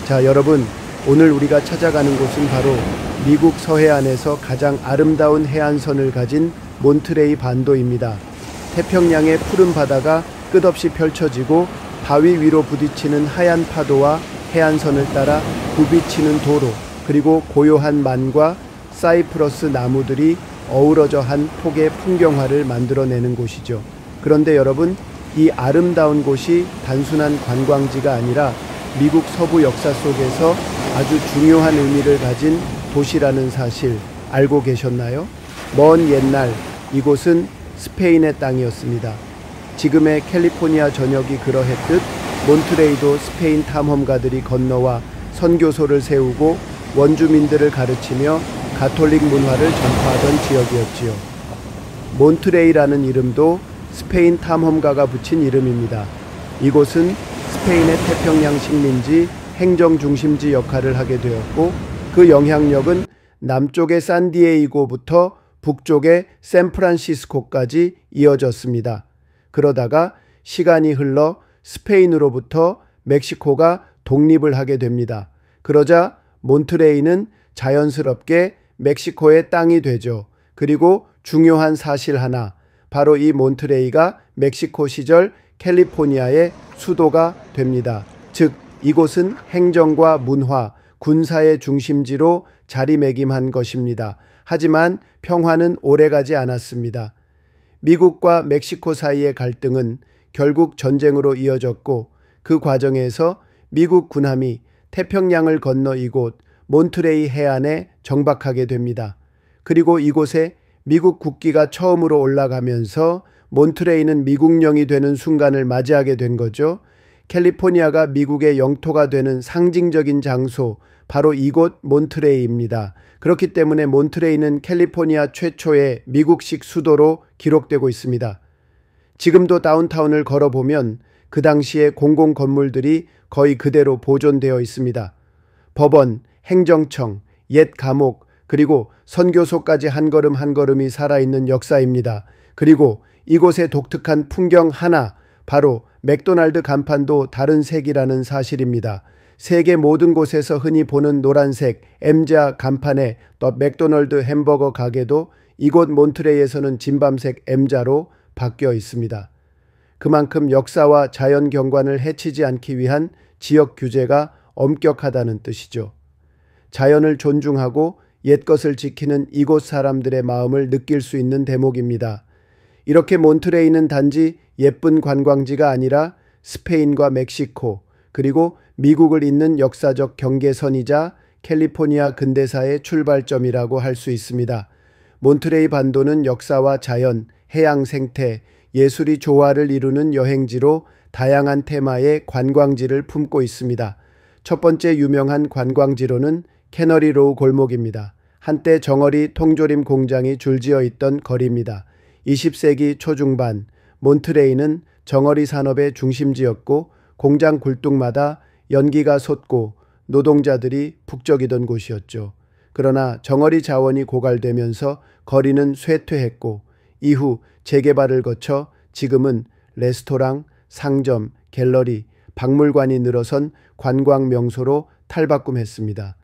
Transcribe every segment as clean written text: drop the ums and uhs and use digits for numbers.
자, 여러분, 오늘 우리가 찾아가는 곳은 바로 미국 서해안에서 가장 아름다운 해안선을 가진 몬트레이 반도입니다. 태평양의 푸른 바다가 끝없이 펼쳐지고 바위 위로 부딪히는 하얀 파도와 해안선을 따라 굽이치는 도로, 그리고 고요한 만과 사이프러스 나무들이 어우러져 한 폭의 풍경화를 만들어내는 곳이죠. 그런데 여러분, 이 아름다운 곳이 단순한 관광지가 아니라 미국 서부 역사 속에서 아주 중요한 의미를 가진 도시라는 사실 알고 계셨나요? 먼 옛날 이곳은 스페인의 땅이었습니다. 지금의 캘리포니아 전역이 그러했듯 몬트레이도 스페인 탐험가들이 건너와 선교소를 세우고 원주민들을 가르치며 가톨릭 문화를 전파하던 지역이었지요. 몬트레이라는 이름도 스페인 탐험가가 붙인 이름입니다. 이곳은 스페인의 태평양 식민지, 행정 중심지 역할을 하게 되었고, 그 영향력은 남쪽의 산디에이고부터 북쪽의 샌프란시스코까지 이어졌습니다. 그러다가 시간이 흘러 스페인으로부터 멕시코가 독립을 하게 됩니다. 그러자 몬트레이는 자연스럽게 멕시코의 땅이 되죠. 그리고 중요한 사실 하나, 바로 이 몬트레이가 멕시코 시절 캘리포니아의 수도가 됩니다. 즉, 이곳은 행정과 문화, 군사의 중심지로 자리매김한 것입니다. 하지만 평화는 오래가지 않았습니다. 미국과 멕시코 사이의 갈등은 결국 전쟁으로 이어졌고, 그 과정에서 미국 군함이 태평양을 건너 이곳 몬트레이 해안에 정박하게 됩니다. 그리고 이곳에 미국 국기가 처음으로 올라가면서 몬트레이는 미국령이 되는 순간을 맞이하게 된 거죠. 캘리포니아가 미국의 영토가 되는 상징적인 장소, 바로 이곳 몬트레이입니다. 그렇기 때문에 몬트레이는 캘리포니아 최초의 미국식 수도로 기록되고 있습니다. 지금도 다운타운을 걸어보면 그 당시의 공공 건물들이 거의 그대로 보존되어 있습니다. 법원, 행정청, 옛 감옥, 그리고 선교소까지 한 걸음 한 걸음이 살아있는 역사입니다. 그리고 이곳의 독특한 풍경 하나, 바로 맥도날드 간판도 다른 색이라는 사실입니다. 세계 모든 곳에서 흔히 보는 노란색 M자 간판의 더 맥도날드 햄버거 가게도 이곳 몬트레이에서는 진밤색 M자로 바뀌어 있습니다. 그만큼 역사와 자연 경관을 해치지 않기 위한 지역 규제가 엄격하다는 뜻이죠. 자연을 존중하고 옛것을 지키는 이곳 사람들의 마음을 느낄 수 있는 대목입니다. 이렇게 몬트레이는 단지 예쁜 관광지가 아니라 스페인과 멕시코, 그리고 미국을 잇는 역사적 경계선이자 캘리포니아 근대사의 출발점이라고 할 수 있습니다. 몬트레이 반도는 역사와 자연, 해양 생태, 예술이 조화를 이루는 여행지로 다양한 테마의 관광지를 품고 있습니다. 첫 번째 유명한 관광지로는 캐너리 로우 골목입니다. 한때 정어리 통조림 공장이 줄지어 있던 거리입니다. 20세기 초중반 몬트레이는 정어리 산업의 중심지였고, 공장 굴뚝마다 연기가 솟고 노동자들이 북적이던 곳이었죠. 그러나 정어리 자원이 고갈되면서 거리는 쇠퇴했고, 이후 재개발을 거쳐 지금은 레스토랑, 상점, 갤러리, 박물관이 늘어선 관광 명소로 탈바꿈했습니다.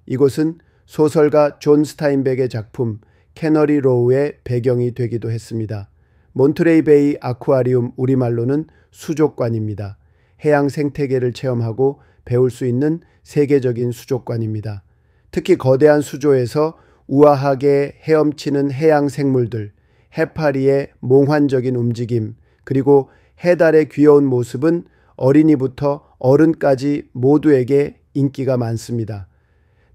이곳은 소설가 존 스타인백의 작품 캐너리 로우의 배경이 되기도 했습니다. 몬트레이 베이 아쿠아리움, 우리말로는 수족관입니다. 해양 생태계를 체험하고 배울 수 있는 세계적인 수족관입니다. 특히 거대한 수조에서 우아하게 헤엄치는 해양 생물들, 해파리의 몽환적인 움직임, 그리고 해달의 귀여운 모습은 어린이부터 어른까지 모두에게 인기가 많습니다.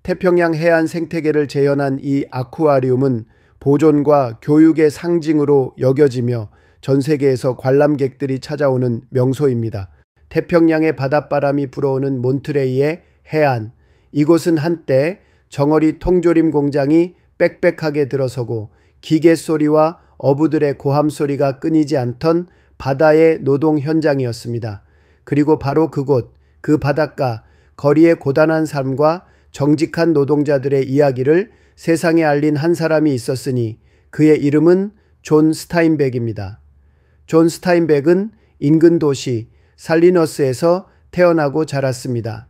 태평양 해안 생태계를 재현한 이 아쿠아리움은 보존과 교육의 상징으로 여겨지며 전 세계에서 관람객들이 찾아오는 명소입니다. 태평양의 바닷바람이 불어오는 몬트레이의 해안, 이곳은 한때 정어리 통조림 공장이 빽빽하게 들어서고 기계 소리와 어부들의 고함 소리가 끊이지 않던 바다의 노동 현장이었습니다. 그리고 바로 그곳, 그 바닷가, 거리의 고단한 삶과 정직한 노동자들의 이야기를 세상에 알린 한 사람이 있었으니 그의 이름은 존 스타인백입니다. 존 스타인백은 인근 도시 살리너스에서 태어나고 자랐습니다.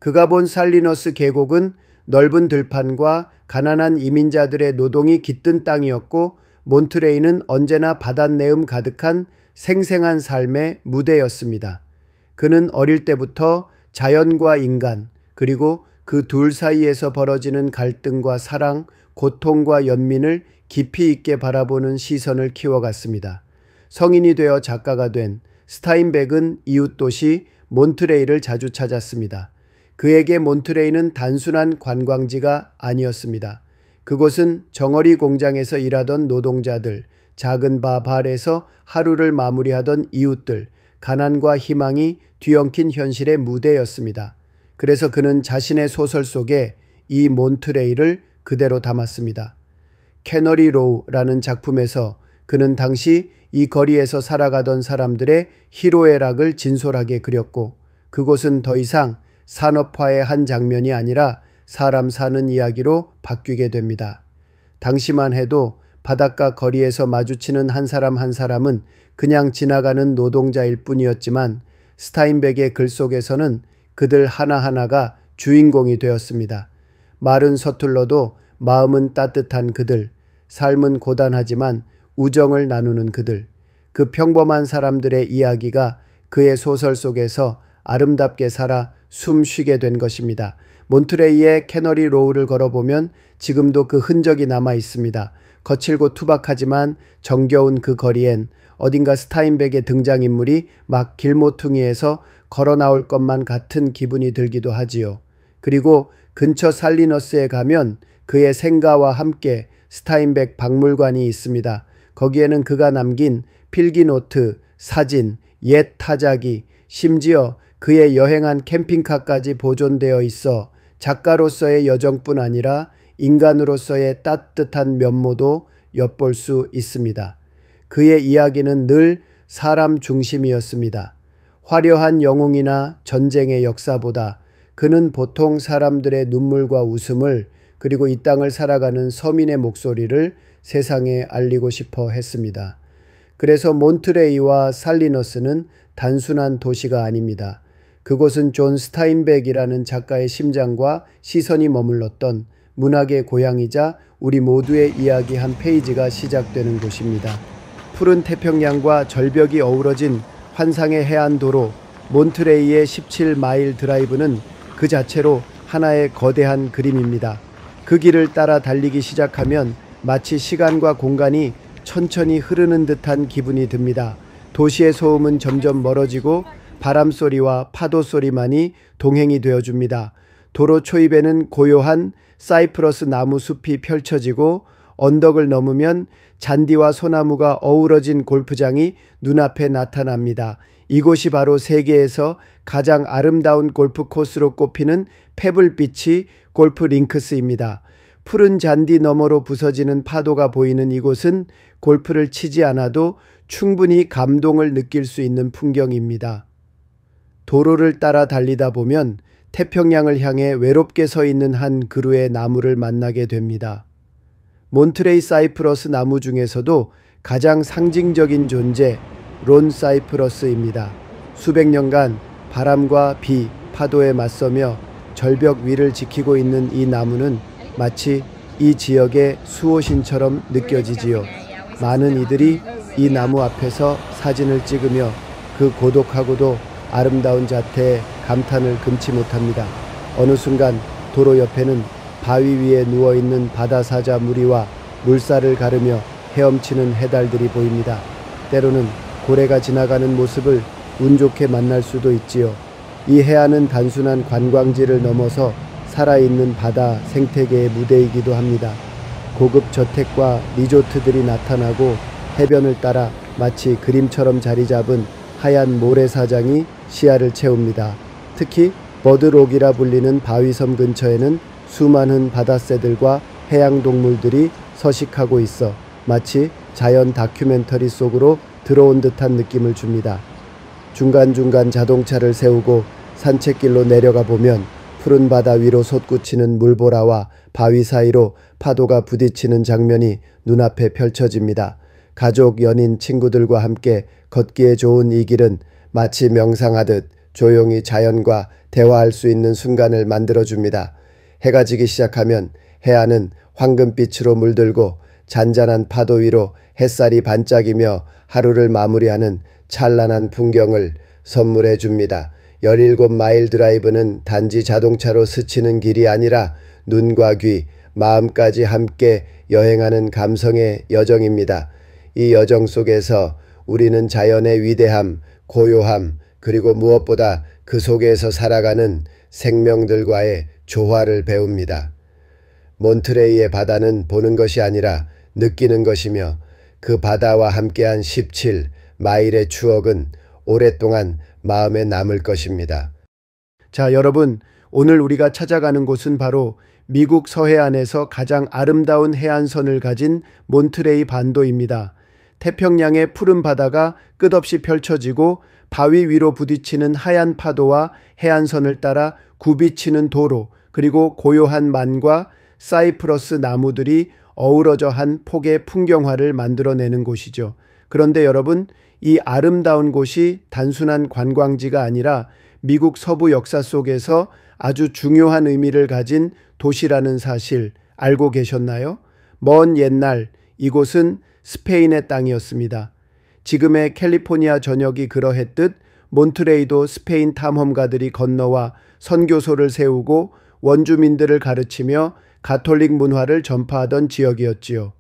그가 본 살리너스 계곡은 넓은 들판과 가난한 이민자들의 노동이 깃든 땅이었고 몬트레이는 언제나 바닷내음 가득한 생생한 삶의 무대였습니다. 그는 어릴 때부터 자연과 인간 그리고 그 둘 사이에서 벌어지는 갈등과 사랑, 고통과 연민을 깊이 있게 바라보는 시선을 키워갔습니다. 성인이 되어 작가가 된 스타인백은 이웃 도시 몬트레이를 자주 찾았습니다. 그에게 몬트레이는 단순한 관광지가 아니었습니다. 그곳은 정어리 공장에서 일하던 노동자들, 작은 바발에서 하루를 마무리하던 이웃들, 가난과 희망이 뒤엉킨 현실의 무대였습니다. 그래서 그는 자신의 소설 속에 이 몬트레이를 그대로 담았습니다. 캐너리 로우라는 작품에서 그는 당시 이 거리에서 살아가던 사람들의 희로애락을 진솔하게 그렸고 그곳은 더 이상 산업화의 한 장면이 아니라 사람 사는 이야기로 바뀌게 됩니다. 당시만 해도 바닷가 거리에서 마주치는 한 사람은 그냥 지나가는 노동자일 뿐이었지만 스타인백의 글 속에서는 그들 하나하나가 주인공이 되었습니다. 말은 서툴러도 마음은 따뜻한 그들, 삶은 고단하지만 우정을 나누는 그들, 그 평범한 사람들의 이야기가 그의 소설 속에서 아름답게 살아 숨 쉬게 된 것입니다. 몬트레이의 캐너리 로우를 걸어보면 지금도 그 흔적이 남아 있습니다. 거칠고 투박하지만 정겨운 그 거리엔 어딘가 스타인백의 등장인물이 막 길모퉁이에서 걸어 나올 것만 같은 기분이 들기도 하지요. 그리고 근처 살리너스에 가면 그의 생가와 함께 스타인백 박물관이 있습니다. 거기에는 그가 남긴 필기노트, 사진, 옛 타자기, 심지어 그의 여행한 캠핑카까지 보존되어 있어 작가로서의 여정뿐 아니라 인간으로서의 따뜻한 면모도 엿볼 수 있습니다. 그의 이야기는 늘 사람 중심이었습니다. 화려한 영웅이나 전쟁의 역사보다 그는 보통 사람들의 눈물과 웃음을 그리고 이 땅을 살아가는 서민의 목소리를 세상에 알리고 싶어 했습니다. 그래서 몬트레이와 살리너스는 단순한 도시가 아닙니다. 그곳은 존 스타인백이라는 작가의 심장과 시선이 머물렀던 문학의 고향이자 우리 모두의 이야기 한 페이지가 시작되는 곳입니다. 푸른 태평양과 절벽이 어우러진 환상의 해안도로 몬트레이의 17마일 드라이브는 그 자체로 하나의 거대한 그림입니다. 그 길을 따라 달리기 시작하면 마치 시간과 공간이 천천히 흐르는 듯한 기분이 듭니다. 도시의 소음은 점점 멀어지고 바람소리와 파도소리만이 동행이 되어줍니다. 도로 초입에는 고요한 사이프러스 나무 숲이 펼쳐지고 언덕을 넘으면 잔디와 소나무가 어우러진 골프장이 눈앞에 나타납니다. 이곳이 바로 세계에서 가장 아름다운 골프 코스로 꼽히는 페블비치 골프 링크스입니다. 푸른 잔디 너머로 부서지는 파도가 보이는 이곳은 골프를 치지 않아도 충분히 감동을 느낄 수 있는 풍경입니다. 도로를 따라 달리다 보면 태평양을 향해 외롭게 서 있는 한 그루의 나무를 만나게 됩니다. 몬트레이 사이프러스 나무 중에서도 가장 상징적인 존재 론 사이프러스입니다. 수백 년간 바람과 비, 파도에 맞서며 절벽 위를 지키고 있는 이 나무는 마치 이 지역의 수호신처럼 느껴지지요. 많은 이들이 이 나무 앞에서 사진을 찍으며 그 고독하고도 아름다운 자태에 감탄을 금치 못합니다. 어느 순간 도로 옆에는 바위 위에 누워있는 바다사자 무리와 물살을 가르며 헤엄치는 해달들이 보입니다. 때로는 고래가 지나가는 모습을 운 좋게 만날 수도 있지요. 이 해안은 단순한 관광지를 넘어서 살아있는 바다 생태계의 무대이기도 합니다. 고급 저택과 리조트들이 나타나고 해변을 따라 마치 그림처럼 자리 잡은 하얀 모래사장이 시야를 채웁니다. 특히 버드록이라 불리는 바위섬 근처에는 수많은 바다새들과 해양동물들이 서식하고 있어 마치 자연 다큐멘터리 속으로 들어온 듯한 느낌을 줍니다. 중간중간 자동차를 세우고 산책길로 내려가 보면 푸른 바다 위로 솟구치는 물보라와 바위 사이로 파도가 부딪히는 장면이 눈앞에 펼쳐집니다. 가족, 연인, 친구들과 함께 걷기에 좋은 이 길은 마치 명상하듯 조용히 자연과 대화할 수 있는 순간을 만들어줍니다. 해가 지기 시작하면 해안은 황금빛으로 물들고 잔잔한 파도 위로 햇살이 반짝이며 하루를 마무리하는 찬란한 풍경을 선물해 줍니다. 17마일 드라이브는 단지 자동차로 스치는 길이 아니라 눈과 귀, 마음까지 함께 여행하는 감성의 여정입니다. 이 여정 속에서 우리는 자연의 위대함, 고요함, 그리고 무엇보다 그 속에서 살아가는 생명들과의 조화를 배웁니다. 몬트레이의 바다는 보는 것이 아니라 느끼는 것이며 그 바다와 함께한 17마일의 추억은 오랫동안 마음에 남을 것입니다. 자, 여러분, 오늘 우리가 찾아가는 곳은 바로 미국 서해안에서 가장 아름다운 해안선을 가진 몬트레이 반도입니다. 태평양의 푸른 바다가 끝없이 펼쳐지고 바위 위로 부딪히는 하얀 파도와 해안선을 따라 굽이치는 도로, 그리고 고요한 만과 사이프러스 나무들이 어우러져 한 폭의 풍경화를 만들어내는 곳이죠. 그런데 여러분, 이 아름다운 곳이 단순한 관광지가 아니라 미국 서부 역사 속에서 아주 중요한 의미를 가진 도시라는 사실 알고 계셨나요? 먼 옛날 이곳은 스페인의 땅이었습니다. 지금의 캘리포니아 전역이 그러했듯 몬트레이도 스페인 탐험가들이 건너와 선교소를 세우고 원주민들을 가르치며 가톨릭 문화를 전파하던 지역이었지요.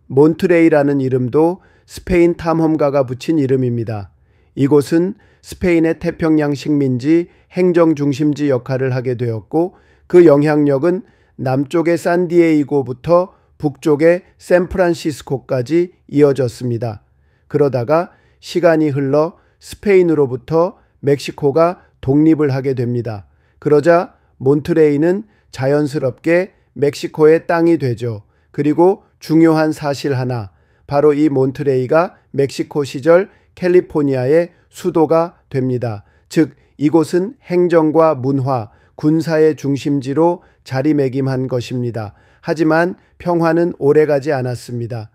몬트레이라는 이름도 스페인 탐험가가 붙인 이름입니다. 이곳은 스페인의 태평양 식민지 행정 중심지 역할을 하게 되었고 그 영향력은 남쪽의 산디에이고부터 북쪽의 샌프란시스코까지 이어졌습니다. 그러다가 시간이 흘러 스페인으로부터 멕시코가 독립을 하게 됩니다. 그러자 몬트레이는 자연스럽게 멕시코의 땅이 되죠. 그리고 중요한 사실 하나, 바로 이 몬트레이가 멕시코 시절 캘리포니아의 수도가 됩니다. 즉 이곳은 행정과 문화, 군사의 중심지로 자리매김한 것입니다. 하지만 평화는 오래가지 않았습니다.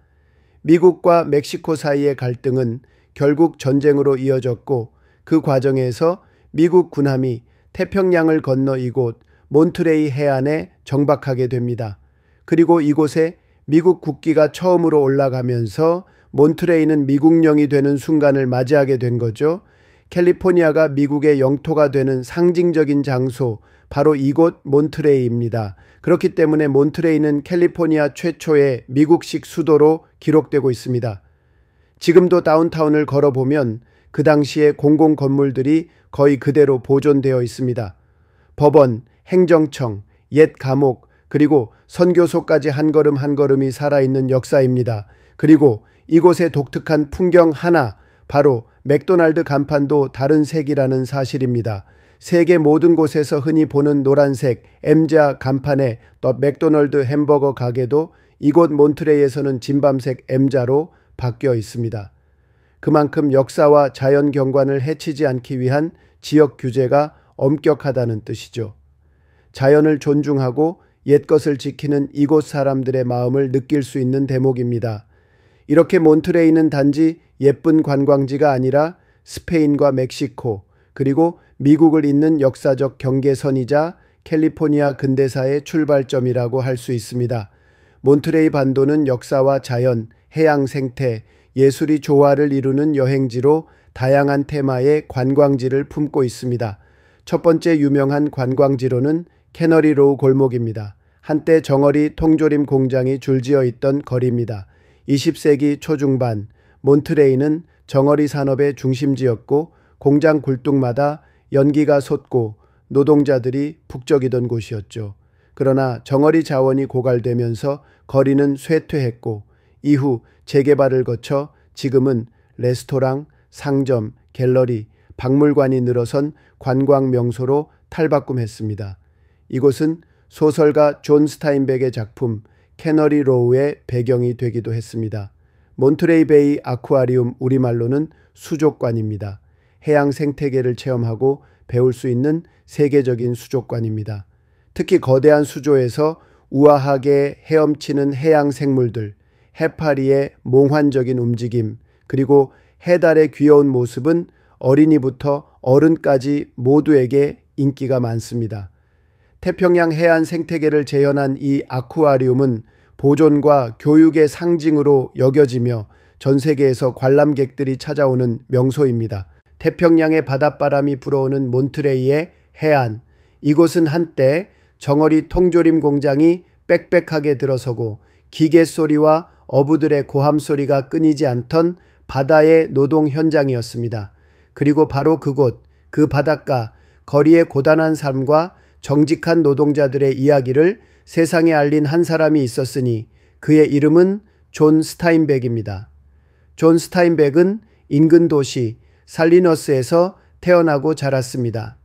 미국과 멕시코 사이의 갈등은 결국 전쟁으로 이어졌고 그 과정에서 미국 군함이 태평양을 건너 이곳 몬트레이 해안에 정박하게 됩니다. 그리고 이곳에 미국 국기가 처음으로 올라가면서 몬트레이는 미국령이 되는 순간을 맞이하게 된 거죠. 캘리포니아가 미국의 영토가 되는 상징적인 장소, 바로 이곳 몬트레이입니다. 그렇기 때문에 몬트레이는 캘리포니아 최초의 미국식 수도로 기록되고 있습니다. 지금도 다운타운을 걸어보면 그 당시의 공공 건물들이 거의 그대로 보존되어 있습니다. 법원, 행정청, 옛 감옥, 그리고 선교소까지 한 걸음 한 걸음이 살아있는 역사입니다. 그리고 이곳의 독특한 풍경 하나, 바로 맥도날드 간판도 다른 색이라는 사실입니다. 세계 모든 곳에서 흔히 보는 노란색 M자 간판의 더 맥도날드 햄버거 가게도 이곳 몬트레이에서는 진밤색 M자로 바뀌어 있습니다. 그만큼 역사와 자연 경관을 해치지 않기 위한 지역 규제가 엄격하다는 뜻이죠. 자연을 존중하고 옛것을 지키는 이곳 사람들의 마음을 느낄 수 있는 대목입니다. 이렇게 몬트레이는 단지 예쁜 관광지가 아니라 스페인과 멕시코, 그리고 미국을 잇는 역사적 경계선이자 캘리포니아 근대사의 출발점이라고 할 수 있습니다. 몬트레이 반도는 역사와 자연, 해양 생태, 예술이 조화를 이루는 여행지로 다양한 테마의 관광지를 품고 있습니다. 첫 번째 유명한 관광지로는 캐너리 로우 골목입니다. 한때 정어리 통조림 공장이 줄지어 있던 거리입니다. 20세기 초중반 몬트레이는 정어리 산업의 중심지였고 공장 굴뚝마다 연기가 솟고 노동자들이 북적이던 곳이었죠. 그러나 정어리 자원이 고갈되면서 거리는 쇠퇴했고 이후 재개발을 거쳐 지금은 레스토랑, 상점, 갤러리, 박물관이 늘어선 관광 명소로 탈바꿈했습니다. 이곳은 소설가 존 스타인백의 작품 캐너리 로우의 배경이 되기도 했습니다. 몬트레이 베이 아쿠아리움, 우리말로는 수족관입니다. 해양 생태계를 체험하고 배울 수 있는 세계적인 수족관입니다. 특히 거대한 수조에서 우아하게 헤엄치는 해양 생물들, 해파리의 몽환적인 움직임, 그리고 해달의 귀여운 모습은 어린이부터 어른까지 모두에게 인기가 많습니다. 태평양 해안 생태계를 재현한 이 아쿠아리움은 보존과 교육의 상징으로 여겨지며 전 세계에서 관람객들이 찾아오는 명소입니다. 태평양의 바닷바람이 불어오는 몬트레이의 해안. 이곳은 한때 정어리 통조림 공장이 빽빽하게 들어서고 기계 소리와 어부들의 고함 소리가 끊이지 않던 바다의 노동 현장이었습니다. 그리고 바로 그곳, 그 바닷가, 거리의 고단한 삶과 정직한 노동자들의 이야기를 세상에 알린 한 사람이 있었으니 그의 이름은 존 스타인백입니다. 존 스타인백은 인근 도시 살리너스에서 태어나고 자랐습니다.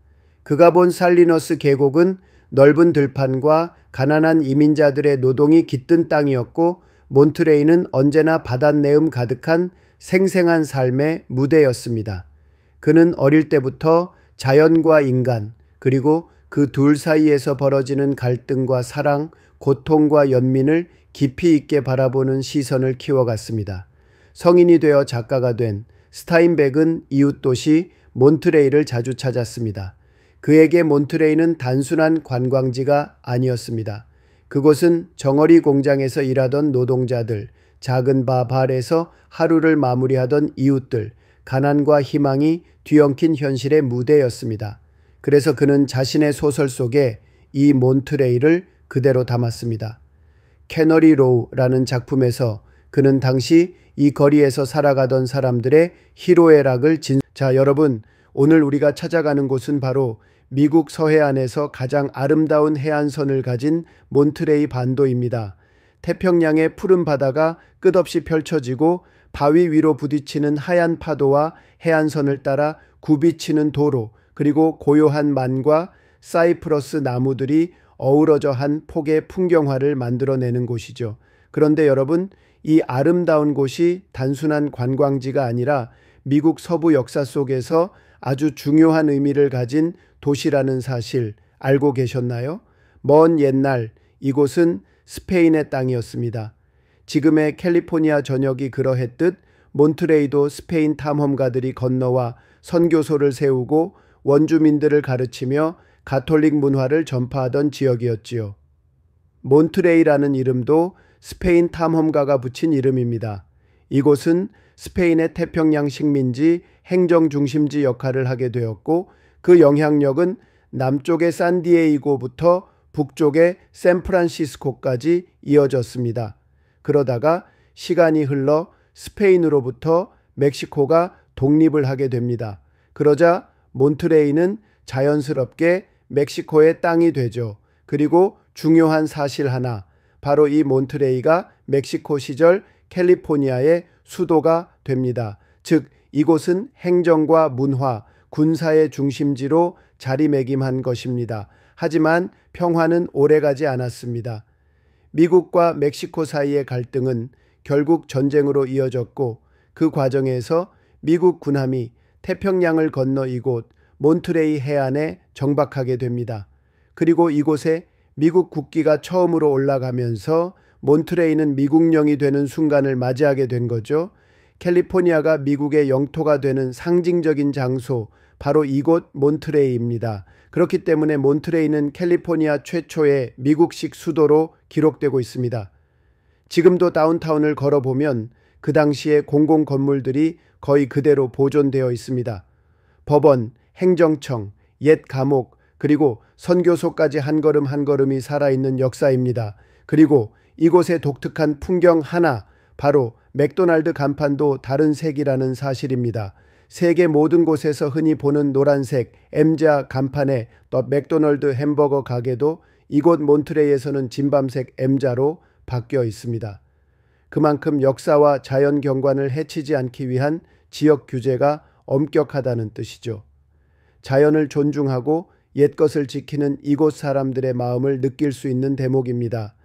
그가 본 살리너스 계곡은 넓은 들판과 가난한 이민자들의 노동이 깃든 땅이었고 몬트레이는 언제나 바닷내음 가득한 생생한 삶의 무대였습니다. 그는 어릴 때부터 자연과 인간 그리고 그 둘 사이에서 벌어지는 갈등과 사랑, 고통과 연민을 깊이 있게 바라보는 시선을 키워갔습니다. 성인이 되어 작가가 된 스타인백은 이웃도시 몬트레이를 자주 찾았습니다. 그에게 몬트레이는 단순한 관광지가 아니었습니다. 그곳은 정어리 공장에서 일하던 노동자들, 작은 바발에서 하루를 마무리하던 이웃들, 가난과 희망이 뒤엉킨 현실의 무대였습니다. 그래서 그는 자신의 소설 속에 이 몬트레이를 그대로 담았습니다. 캐너리 로우라는 작품에서 그는 당시 이 거리에서 살아가던 사람들의 희로애락을 자, 여러분, 오늘 우리가 찾아가는 곳은 바로 미국 서해안에서 가장 아름다운 해안선을 가진 몬트레이 반도입니다. 태평양의 푸른 바다가 끝없이 펼쳐지고 바위 위로 부딪히는 하얀 파도와 해안선을 따라 굽이치는 도로, 그리고 고요한 만과 사이프러스 나무들이 어우러져 한 폭의 풍경화를 만들어내는 곳이죠. 그런데 여러분, 이 아름다운 곳이 단순한 관광지가 아니라 미국 서부 역사 속에서 아주 중요한 의미를 가진 도시라는 사실 알고 계셨나요? 먼 옛날 이곳은 스페인의 땅이었습니다. 지금의 캘리포니아 전역이 그러했듯 몬트레이도 스페인 탐험가들이 건너와 선교소를 세우고 원주민들을 가르치며 가톨릭 문화를 전파하던 지역이었지요. 몬트레이라는 이름도 스페인 탐험가가 붙인 이름입니다. 이곳은 스페인의 태평양 식민지 행정 중심지 역할을 하게 되었고 그 영향력은 남쪽의 산디에이고부터 북쪽의 샌프란시스코까지 이어졌습니다. 그러다가 시간이 흘러 스페인으로부터 멕시코가 독립을 하게 됩니다. 그러자 몬트레이는 자연스럽게 멕시코의 땅이 되죠. 그리고 중요한 사실 하나, 바로 이 몬트레이가 멕시코 시절 캘리포니아의 수도가 됩니다. 즉 이곳은 행정과 문화, 군사의 중심지로 자리매김한 것입니다. 하지만 평화는 오래가지 않았습니다. 미국과 멕시코 사이의 갈등은 결국 전쟁으로 이어졌고 그 과정에서 미국 군함이 태평양을 건너 이곳 몬트레이 해안에 정박하게 됩니다. 그리고 이곳에 미국 국기가 처음으로 올라가면서 몬트레이는 미국령이 되는 순간을 맞이하게 된 거죠. 캘리포니아가 미국의 영토가 되는 상징적인 장소, 바로 이곳 몬트레이입니다. 그렇기 때문에 몬트레이는 캘리포니아 최초의 미국식 수도로 기록되고 있습니다. 지금도 다운타운을 걸어보면 그 당시의 공공 건물들이 거의 그대로 보존되어 있습니다. 법원, 행정청, 옛 감옥, 그리고 선교소까지 한 걸음 한 걸음이 살아있는 역사입니다. 그리고 이곳의 독특한 풍경 하나, 바로 맥도날드 간판도 다른 색이라는 사실입니다. 세계 모든 곳에서 흔히 보는 노란색 M자 간판의 더 맥도날드 햄버거 가게도 이곳 몬트레이에서는 진밤색 M자로 바뀌어 있습니다. 그만큼 역사와 자연 경관을 해치지 않기 위한 지역 규제가 엄격하다는 뜻이죠. 자연을 존중하고 옛것을 지키는 이곳 사람들의 마음을 느낄 수 있는 대목입니다.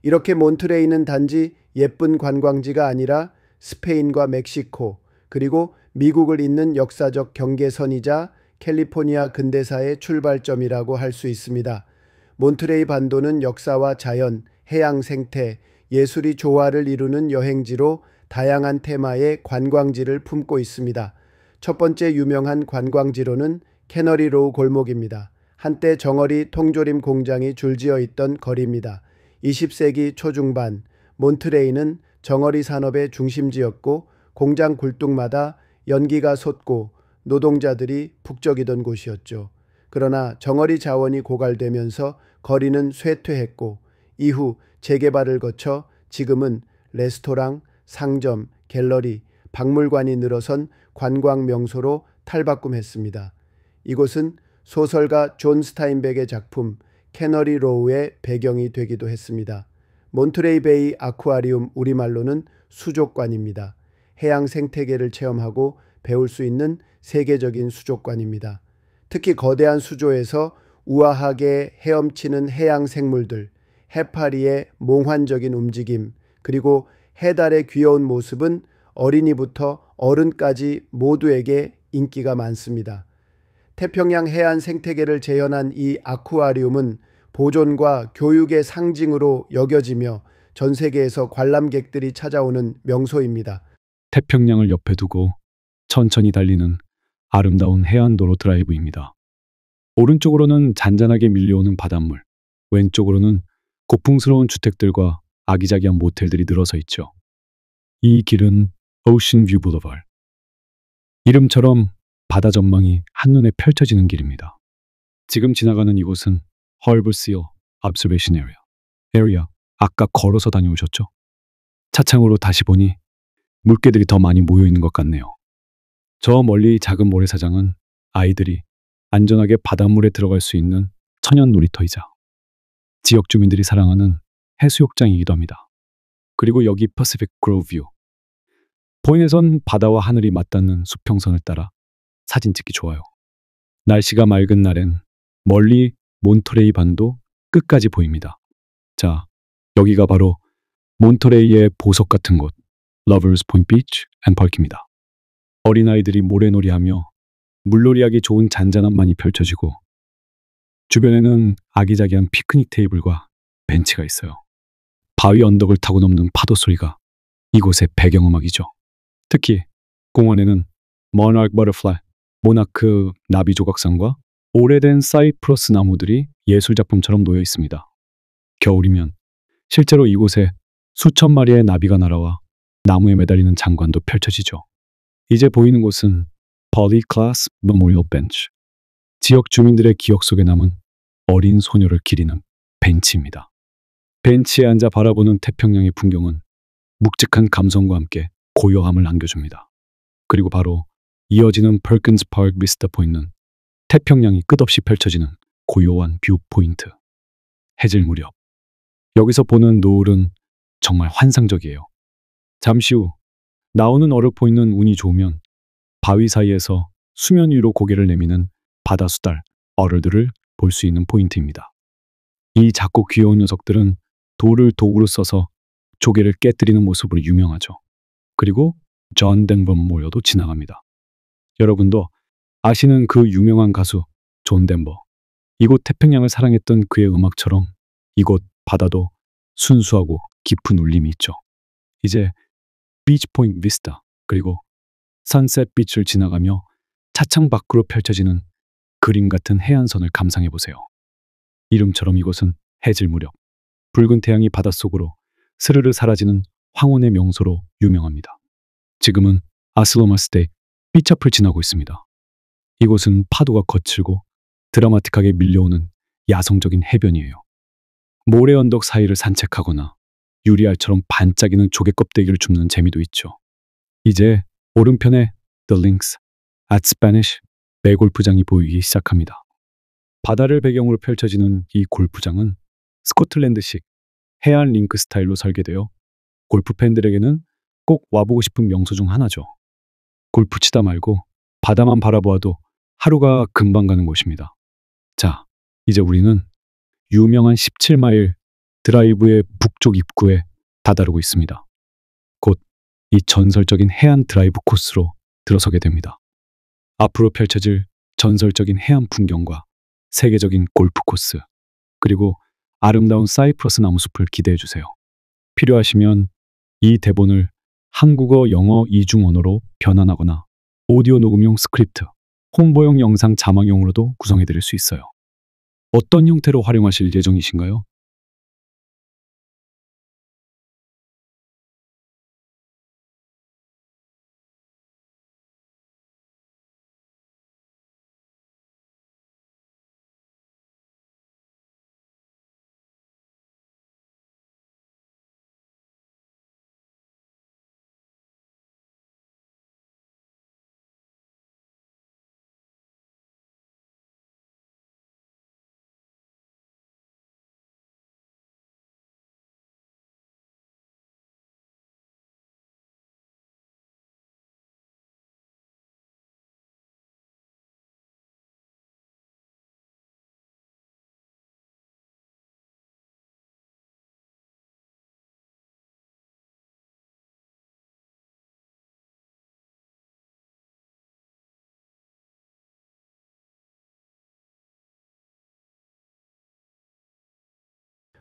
이렇게 몬트레이는 단지 예쁜 관광지가 아니라 스페인과 멕시코 그리고 미국을 잇는 역사적 경계선이자 캘리포니아 근대사의 출발점이라고 할 수 있습니다. 몬트레이 반도는 역사와 자연, 해양 생태, 예술이 조화를 이루는 여행지로 다양한 테마의 관광지를 품고 있습니다. 첫 번째 유명한 관광지로는 캐너리 로우 골목입니다. 한때 정어리 통조림 공장이 줄지어 있던 거리입니다. 20세기 초중반 몬트레이는 정어리 산업의 중심지였고 공장 굴뚝마다 연기가 솟고 노동자들이 북적이던 곳이었죠. 그러나 정어리 자원이 고갈되면서 거리는 쇠퇴했고 이후 재개발을 거쳐 지금은 레스토랑, 상점, 갤러리, 박물관이 늘어선 관광 명소로 탈바꿈했습니다. 이곳은 소설가 존 스타인백의 작품 캐너리 로우의 배경이 되기도 했습니다. 몬트레이 베이 아쿠아리움, 우리말로는 수족관입니다. 해양 생태계를 체험하고 배울 수 있는 세계적인 수족관입니다. 특히 거대한 수조에서 우아하게 헤엄치는 해양 생물들, 해파리의 몽환적인 움직임, 그리고 해달의 귀여운 모습은 어린이부터 어른까지 모두에게 인기가 많습니다. 태평양 해안 생태계를 재현한 이 아쿠아리움은 보존과 교육의 상징으로 여겨지며 전 세계에서 관람객들이 찾아오는 명소입니다. 태평양을 옆에 두고 천천히 달리는 아름다운 해안도로 드라이브입니다. 오른쪽으로는 잔잔하게 밀려오는 바닷물, 왼쪽으로는 고풍스러운 주택들과 아기자기한 모텔들이 늘어서 있죠. 이 길은 오션 뷰 블루바드, 이름처럼 바다 전망이 한눈에 펼쳐지는 길입니다. 지금 지나가는 이곳은 헐블시어 Observation Area. 아까 걸어서 다녀오셨죠? 차창으로 다시 보니 물개들이 더 많이 모여 있는 것 같네요. 저 멀리 작은 모래사장은 아이들이 안전하게 바닷물에 들어갈 수 있는 천연 놀이터이자 지역 주민들이 사랑하는 해수욕장이기도 합니다. 그리고 여기 퍼시픽 그로브 뷰. 포인에선 바다와 하늘이 맞닿는 수평선을 따라 사진 찍기 좋아요. 날씨가 맑은 날엔 멀리 몬터레이 반도 끝까지 보입니다. 자, 여기가 바로 몬터레이의 보석 같은 곳, 러버스 포인트 비치 앤 파크입니다. 어린아이들이 모래놀이하며 물놀이하기 좋은 잔잔함만이 펼쳐지고 주변에는 아기자기한 피크닉 테이블과 벤치가 있어요. 바위 언덕을 타고 넘는 파도 소리가 이곳의 배경음악이죠. 특히 공원에는 모나크 버터플라이, 모나크 나비 조각상과 오래된 사이프러스 나무들이 예술작품처럼 놓여 있습니다. 겨울이면 실제로 이곳에 수천 마리의 나비가 날아와 나무에 매달리는 장관도 펼쳐지죠. 이제 보이는 곳은 폴리 클래스 메모리얼 벤치, 지역 주민들의 기억 속에 남은 어린 소녀를 기리는 벤치입니다. 벤치에 앉아 바라보는 태평양의 풍경은 묵직한 감성과 함께 고요함을 안겨줍니다. 그리고 바로 이어지는 퍼킨스 파크 비스타 포인트는 태평양이 끝없이 펼쳐지는 고요한 뷰 포인트. 해질 무렵 여기서 보는 노을은 정말 환상적이에요. 잠시 후 나오는 어를 보이는 운이 좋으면 바위 사이에서 수면 위로 고개를 내미는 바다수달 어르들을 볼 수 있는 포인트입니다. 이 작고 귀여운 녀석들은 돌을 도구로 써서 조개를 깨뜨리는 모습으로 유명하죠. 그리고 존 덴버 모여도 지나갑니다. 여러분도 아시는 그 유명한 가수 존 덴버. 이곳 태평양을 사랑했던 그의 음악처럼 이곳 바다도 순수하고 깊은 울림이 있죠. 이제 비치 포인트 비스타 그리고 선셋 비치를 지나가며 차창 밖으로 펼쳐지는 그림 같은 해안선을 감상해 보세요. 이름처럼 이곳은 해질 무렵 붉은 태양이 바닷속으로 스르르 사라지는 황혼의 명소로 유명합니다. 지금은 아슬로마스테이 비치 앞을 지나고 있습니다. 이곳은 파도가 거칠고 드라마틱하게 밀려오는 야성적인 해변이에요. 모래 언덕 사이를 산책하거나 유리알처럼 반짝이는 조개 껍데기를 줍는 재미도 있죠. 이제 오른편에 The Links at Spanish 배 골프장이 보이기 시작합니다. 바다를 배경으로 펼쳐지는 이 골프장은 스코틀랜드식 해안 링크 스타일로 설계되어 골프 팬들에게는 꼭 와보고 싶은 명소 중 하나죠. 골프 치다 말고 바다만 바라보아도 하루가 금방 가는 곳입니다. 자, 이제 우리는 유명한 17마일 드라이브의 북쪽 입구에 다다르고 있습니다. 곧 이 전설적인 해안 드라이브 코스로 들어서게 됩니다. 앞으로 펼쳐질 전설적인 해안 풍경과 세계적인 골프 코스, 그리고 아름다운 사이프러스 나무숲을 기대해 주세요. 필요하시면 이 대본을 한국어, 영어 이중 언어로 변환하거나 오디오 녹음용 스크립트, 홍보용 영상 자막용으로도 구성해 드릴 수 있어요. 어떤 형태로 활용하실 예정이신가요?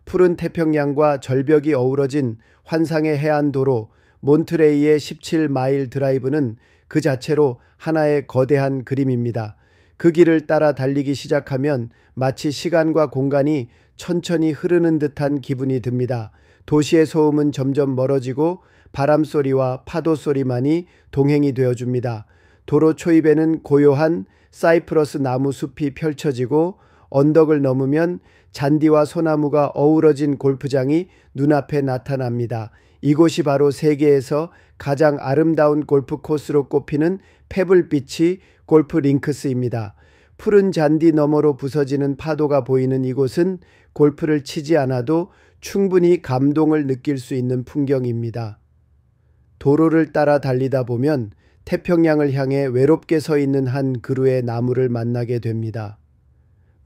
푸른 태평양과 절벽이 어우러진 환상의 해안도로 몬트레이의 17마일 드라이브는 그 자체로 하나의 거대한 그림입니다. 그 길을 따라 달리기 시작하면 마치 시간과 공간이 천천히 흐르는 듯한 기분이 듭니다. 도시의 소음은 점점 멀어지고 바람 소리와 파도 소리만이 동행이 되어줍니다. 도로 초입에는 고요한 사이프러스 나무 숲이 펼쳐지고 언덕을 넘으면 잔디와 소나무가 어우러진 골프장이 눈앞에 나타납니다. 이곳이 바로 세계에서 가장 아름다운 골프 코스로 꼽히는 페블비치 골프 링크스입니다. 푸른 잔디 너머로 부서지는 파도가 보이는 이곳은 골프를 치지 않아도 충분히 감동을 느낄 수 있는 풍경입니다. 도로를 따라 달리다 보면 태평양을 향해 외롭게 서 있는 한 그루의 나무를 만나게 됩니다.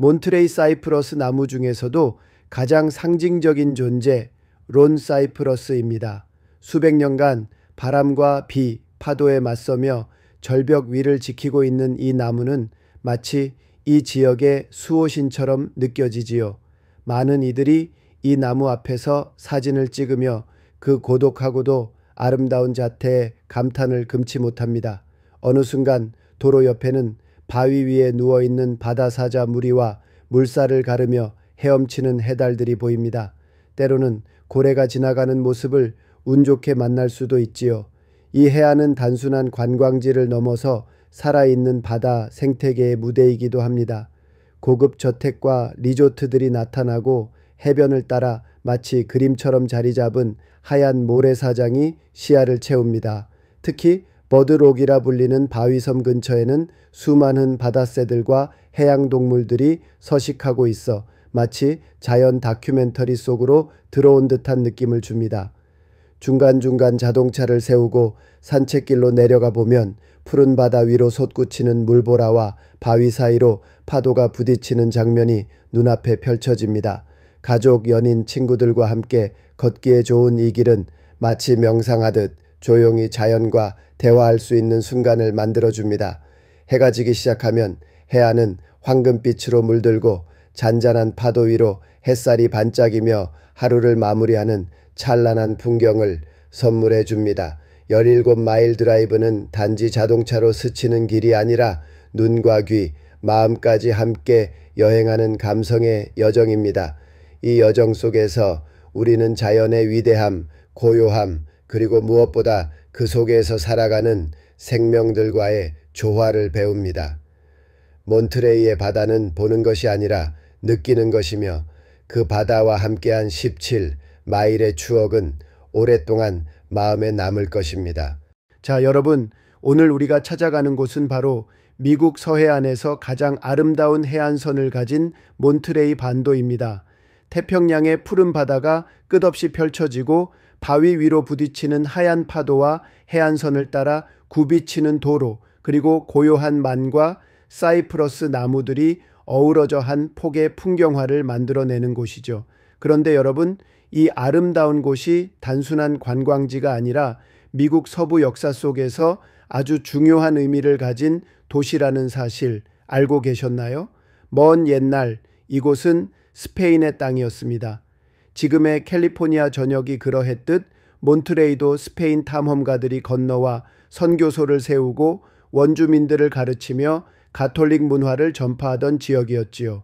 몬트레이 사이프러스 나무 중에서도 가장 상징적인 존재 론 사이프러스입니다. 수백 년간 바람과 비, 파도에 맞서며 절벽 위를 지키고 있는 이 나무는 마치 이 지역의 수호신처럼 느껴지지요. 많은 이들이 이 나무 앞에서 사진을 찍으며 그 고독하고도 아름다운 자태에 감탄을 금치 못합니다. 어느 순간 도로 옆에는 바위 위에 누워있는 바다사자 무리와 물살을 가르며 헤엄치는 해달들이 보입니다. 때로는 고래가 지나가는 모습을 운 좋게 만날 수도 있지요. 이 해안은 단순한 관광지를 넘어서 살아있는 바다 생태계의 무대이기도 합니다. 고급 저택과 리조트들이 나타나고 해변을 따라 마치 그림처럼 자리 잡은 하얀 모래사장이 시야를 채웁니다. 특히 버드록이라 불리는 바위섬 근처에는 수많은 바다새들과 해양동물들이 서식하고 있어 마치 자연 다큐멘터리 속으로 들어온 듯한 느낌을 줍니다. 중간중간 자동차를 세우고 산책길로 내려가 보면 푸른 바다 위로 솟구치는 물보라와 바위 사이로 파도가 부딪히는 장면이 눈앞에 펼쳐집니다. 가족, 연인, 친구들과 함께 걷기에 좋은 이 길은 마치 명상하듯 조용히 자연과 대화할 수 있는 순간을 만들어줍니다. 해가 지기 시작하면 해안은 황금빛으로 물들고 잔잔한 파도 위로 햇살이 반짝이며 하루를 마무리하는 찬란한 풍경을 선물해 줍니다. 17마일 드라이브는 단지 자동차로 스치는 길이 아니라 눈과 귀, 마음까지 함께 여행하는 감성의 여정입니다. 이 여정 속에서 우리는 자연의 위대함, 고요함, 그리고 무엇보다 그 속에서 살아가는 생명들과의 조화를 배웁니다. 몬트레이의 바다는 보는 것이 아니라 느끼는 것이며 그 바다와 함께한 17마일의 추억은 오랫동안 마음에 남을 것입니다. 자, 여러분, 오늘 우리가 찾아가는 곳은 바로 미국 서해안에서 가장 아름다운 해안선을 가진 몬트레이 반도입니다. 태평양의 푸른 바다가 끝없이 펼쳐지고 바위 위로 부딪히는 하얀 파도와 해안선을 따라 굽이치는 도로, 그리고 고요한 만과 사이프러스 나무들이 어우러져 한 폭의 풍경화를 만들어내는 곳이죠. 그런데 여러분, 이 아름다운 곳이 단순한 관광지가 아니라 미국 서부 역사 속에서 아주 중요한 의미를 가진 도시라는 사실 알고 계셨나요? 먼 옛날 이곳은 스페인의 땅이었습니다. 지금의 캘리포니아 전역이 그러했듯 몬트레이도 스페인 탐험가들이 건너와 선교소를 세우고 원주민들을 가르치며 가톨릭 문화를 전파하던 지역이었지요.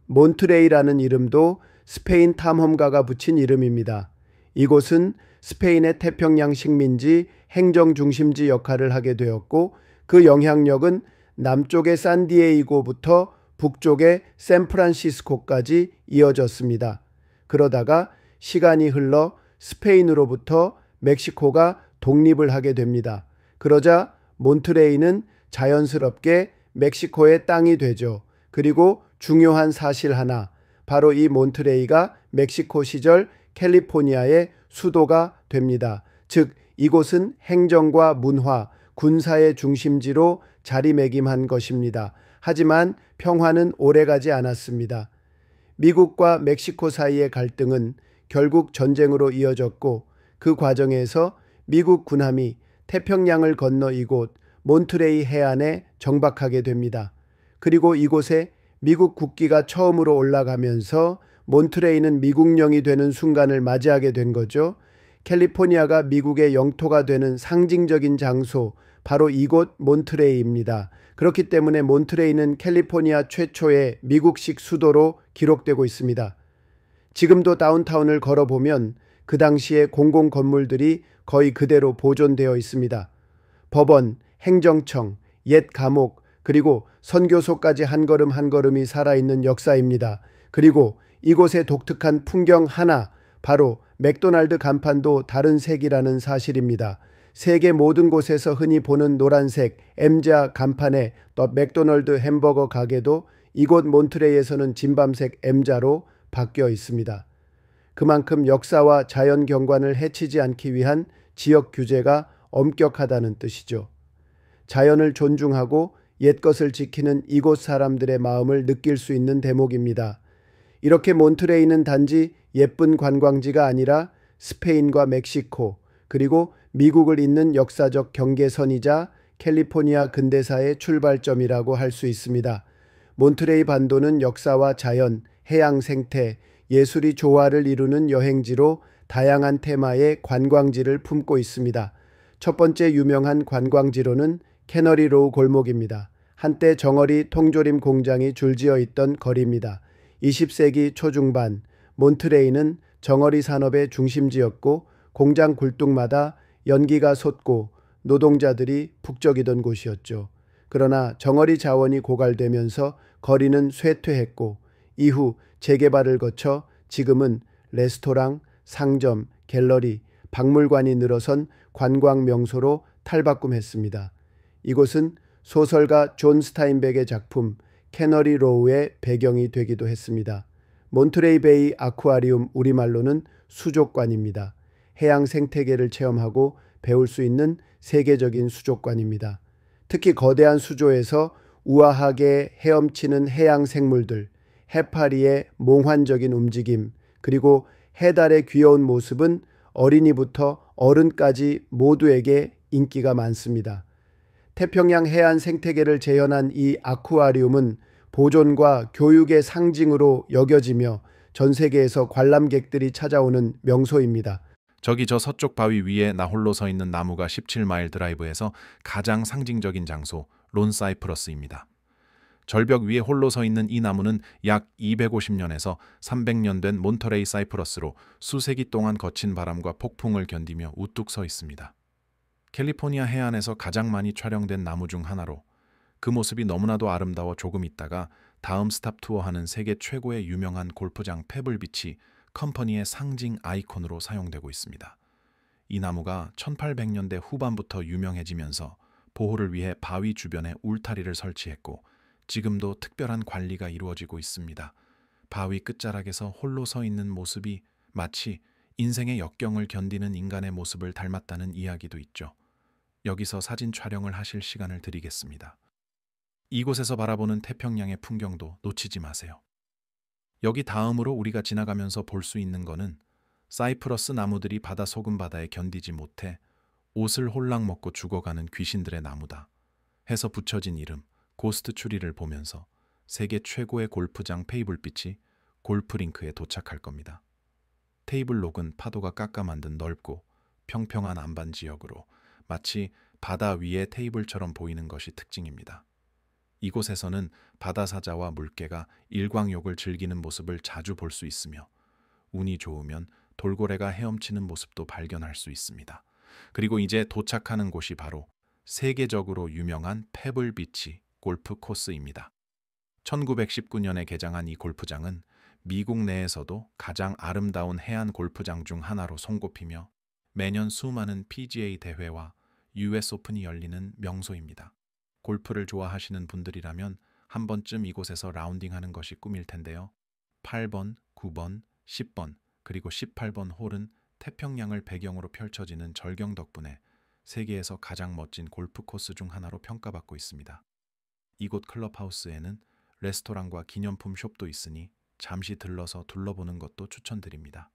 몬트레이라는 이름도 스페인 탐험가가 붙인 이름입니다. 이곳은 스페인의 태평양 식민지 행정 중심지 역할을 하게 되었고 그 영향력은 남쪽의 산디에이고부터 북쪽의 샌프란시스코까지 이어졌습니다. 그러다가 시간이 흘러 스페인으로부터 멕시코가 독립을 하게 됩니다. 그러자 몬트레이는 자연스럽게 멕시코의 땅이 되죠. 그리고 중요한 사실 하나, 바로 이 몬트레이가 멕시코 시절 캘리포니아의 수도가 됩니다. 즉 이곳은 행정과 문화, 군사의 중심지로 자리매김한 것입니다. 하지만 평화는 오래가지 않았습니다. 미국과 멕시코 사이의 갈등은 결국 전쟁으로 이어졌고 그 과정에서 미국 군함이 태평양을 건너 이곳 몬트레이 해안에 정박하게 됩니다. 그리고 이곳에 미국 국기가 처음으로 올라가면서 몬트레이는 미국령이 되는 순간을 맞이하게 된 거죠. 캘리포니아가 미국의 영토가 되는 상징적인 장소, 바로 이곳 몬트레이입니다. 그렇기 때문에 몬트레이는 캘리포니아 최초의 미국식 수도로 기록되고 있습니다. 지금도 다운타운을 걸어보면 그 당시의 공공 건물들이 거의 그대로 보존되어 있습니다. 법원, 행정청, 옛 감옥, 그리고 선교소까지 한 걸음 한 걸음이 살아있는 역사입니다. 그리고 이곳의 독특한 풍경 하나, 바로 맥도날드 간판도 다른 색이라는 사실입니다. 세계 모든 곳에서 흔히 보는 노란색 M자 간판의 더 맥도날드 햄버거 가게도 이곳 몬트레이에서는 진밤색 M자로 바뀌어 있습니다. 그만큼 역사와 자연 경관을 해치지 않기 위한 지역 규제가 엄격하다는 뜻이죠. 자연을 존중하고 옛것을 지키는 이곳 사람들의 마음을 느낄 수 있는 대목입니다. 이렇게 몬트레이는 단지 예쁜 관광지가 아니라 스페인과 멕시코, 그리고 미국을 잇는 역사적 경계선이자 캘리포니아 근대사의 출발점이라고 할 수 있습니다. 몬트레이 반도는 역사와 자연, 해양 생태, 예술이 조화를 이루는 여행지로 다양한 테마의 관광지를 품고 있습니다. 첫 번째 유명한 관광지로는 캐너리 로우 골목입니다. 한때 정어리 통조림 공장이 줄지어 있던 거리입니다. 20세기 초중반 몬트레이는 정어리 산업의 중심지였고 공장 굴뚝마다 연기가 솟고 노동자들이 북적이던 곳이었죠. 그러나 정어리 자원이 고갈되면서 거리는 쇠퇴했고 이후 재개발을 거쳐 지금은 레스토랑, 상점, 갤러리, 박물관이 늘어선 관광 명소로 탈바꿈했습니다. 이곳은 소설가 존 스타인백의 작품 캐너리 로우의 배경이 되기도 했습니다. 몬트레이 베이 아쿠아리움, 우리말로는 수족관입니다. 해양 생태계를 체험하고 배울 수 있는 세계적인 수족관입니다. 특히 거대한 수조에서 우아하게 헤엄치는 해양 생물들, 해파리의 몽환적인 움직임, 그리고 해달의 귀여운 모습은 어린이부터 어른까지 모두에게 인기가 많습니다. 태평양 해안 생태계를 재현한 이 아쿠아리움은 보존과 교육의 상징으로 여겨지며 전 세계에서 관람객들이 찾아오는 명소입니다. 저기 저 서쪽 바위 위에 나 홀로 서 있는 나무가 17마일 드라이브에서 가장 상징적인 장소 론사이프러스입니다. 절벽 위에 홀로 서 있는 이 나무는 약 250년에서 300년 된 몬터레이 사이프러스로 수세기 동안 거친 바람과 폭풍을 견디며 우뚝 서 있습니다. 캘리포니아 해안에서 가장 많이 촬영된 나무 중 하나로 그 모습이 너무나도 아름다워 조금 있다가 다음 스탑 투어하는 세계 최고의 유명한 골프장 페블비치 컴퍼니의 상징 아이콘으로 사용되고 있습니다. 이 나무가 1800년대 후반부터 유명해지면서 보호를 위해 바위 주변에 울타리를 설치했고 지금도 특별한 관리가 이루어지고 있습니다. 바위 끝자락에서 홀로 서 있는 모습이 마치 인생의 역경을 견디는 인간의 모습을 닮았다는 이야기도 있죠. 여기서 사진 촬영을 하실 시간을 드리겠습니다. 이곳에서 바라보는 태평양의 풍경도 놓치지 마세요. 여기 다음으로 우리가 지나가면서 볼 수 있는 거는 사이프러스 나무들이 바다 소금 바다에 견디지 못해 옷을 홀랑 먹고 죽어가는 귀신들의 나무다 해서 붙여진 이름 고스트 추리를 보면서 세계 최고의 골프장 페이블빛이 골프링크에 도착할 겁니다. 테이블 록은 파도가 깎아 만든 넓고 평평한 안반 지역으로 마치 바다 위에 테이블처럼 보이는 것이 특징입니다. 이곳에서는 바다사자와 물개가 일광욕을 즐기는 모습을 자주 볼 수 있으며 운이 좋으면 돌고래가 헤엄치는 모습도 발견할 수 있습니다. 그리고 이제 도착하는 곳이 바로 세계적으로 유명한 페블비치 골프 코스입니다. 1919년에 개장한 이 골프장은 미국 내에서도 가장 아름다운 해안 골프장 중 하나로 손꼽히며 매년 수많은 PGA 대회와 US 오픈이 열리는 명소입니다. 골프를 좋아하시는 분들이라면 한 번쯤 이곳에서 라운딩하는 것이 꿈일 텐데요. 8번, 9번, 10번, 그리고 18번 홀은 태평양을 배경으로 펼쳐지는 절경 덕분에 세계에서 가장 멋진 골프 코스 중 하나로 평가받고 있습니다. 이곳 클럽하우스에는 레스토랑과 기념품 숍도 있으니 잠시 들러서 둘러보는 것도 추천드립니다.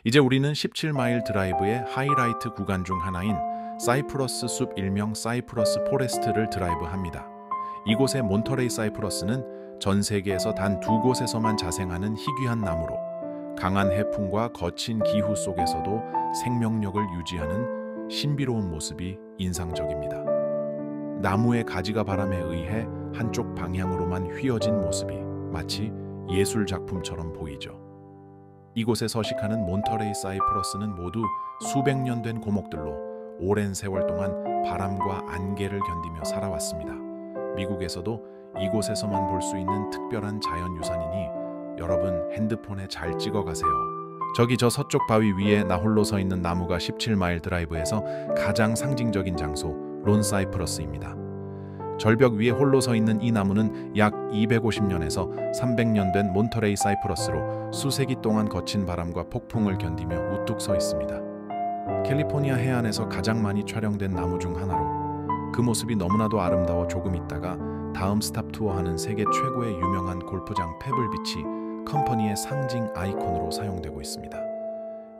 이제 우리는 17마일 드라이브의 하이라이트 구간 중 하나인 사이프러스 숲 일명 사이프러스 포레스트를 드라이브합니다. 이곳의 몬터레이 사이프러스는 전 세계에서 단 2곳에서만 자생하는 희귀한 나무로 강한 해풍과 거친 기후 속에서도 생명력을 유지하는 신비로운 모습이 인상적입니다. 나무의 가지가 바람에 의해 한쪽 방향으로만 휘어진 모습이 마치 예술 작품처럼 보이죠. 이곳에 서식하는 몬터레이 사이프러스는 모두 수백 년 된 고목들로 오랜 세월 동안 바람과 안개를 견디며 살아왔습니다. 미국에서도 이곳에서만 볼 수 있는 특별한 자연유산이니 여러분 핸드폰에 잘 찍어가세요. 저기 저 서쪽 바위 위에 나 홀로 서 있는 나무가 17마일 드라이브에서 가장 상징적인 장소 론사이프러스입니다. 절벽 위에 홀로 서 있는 이 나무는 약 250년에서 300년 된 몬터레이 사이프러스로 수세기 동안 거친 바람과 폭풍을 견디며 우뚝 서 있습니다. 캘리포니아 해안에서 가장 많이 촬영된 나무 중 하나로 그 모습이 너무나도 아름다워 조금 있다가 다음 스탑 투어하는 세계 최고의 유명한 골프장 페블비치 컴퍼니의 상징 아이콘으로 사용되고 있습니다.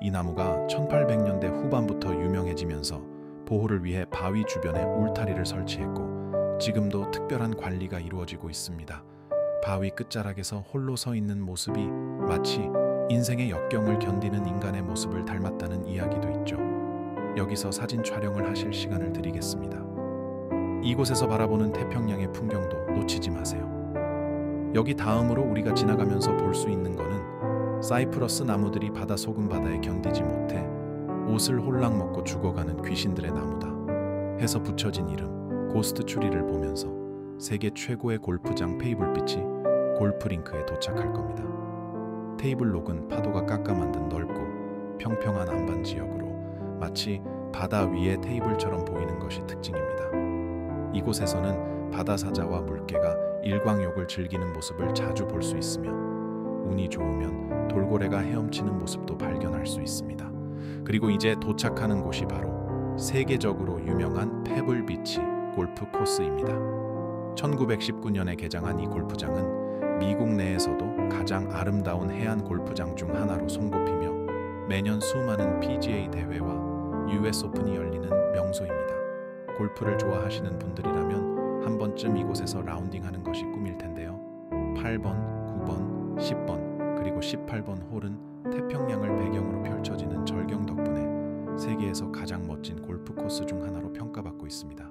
이 나무가 1800년대 후반부터 유명해지면서 보호를 위해 바위 주변에 울타리를 설치했고 지금도 특별한 관리가 이루어지고 있습니다. 바위 끝자락에서 홀로 서 있는 모습이 마치 인생의 역경을 견디는 인간의 모습을 닮았다는 이야기도 있죠. 여기서 사진 촬영을 하실 시간을 드리겠습니다. 이곳에서 바라보는 태평양의 풍경도 놓치지 마세요. 여기 다음으로 우리가 지나가면서 볼 수 있는 거는 사이프러스 나무들이 바다 소금 바다에 견디지 못해 옷을 홀랑 먹고 죽어가는 귀신들의 나무다 해서 붙여진 이름 고스트 추리를 보면서 세계 최고의 골프장 페이블비치 골프링크에 도착할 겁니다. 테이블록은 파도가 깎아 만든 넓고 평평한 안반 지역으로 마치 바다 위의 테이블처럼 보이는 것이 특징입니다. 이곳에서는 바다사자와 물개가 일광욕을 즐기는 모습을 자주 볼 수 있으며 운이 좋으면 돌고래가 헤엄치는 모습도 발견할 수 있습니다. 그리고 이제 도착하는 곳이 바로 세계적으로 유명한 페블 비치 골프 코스입니다. 1919년에 개장한 이 골프장은 미국 내에서도 가장 아름다운 해안 골프장 중 하나로 손꼽히며 매년 수많은 PGA 대회와 US 오픈이 열리는 명소입니다. 골프를 좋아하시는 분들이라면 한 번쯤 이곳에서 라운딩하는 것이 꿈일 텐데요. 8번, 9번, 10번, 그리고 18번 홀은 태평양을 배경으로 펼쳐지는 절경 덕분에 세계에서 가장 멋진 골프 코스 중 하나로 평가받고 있습니다.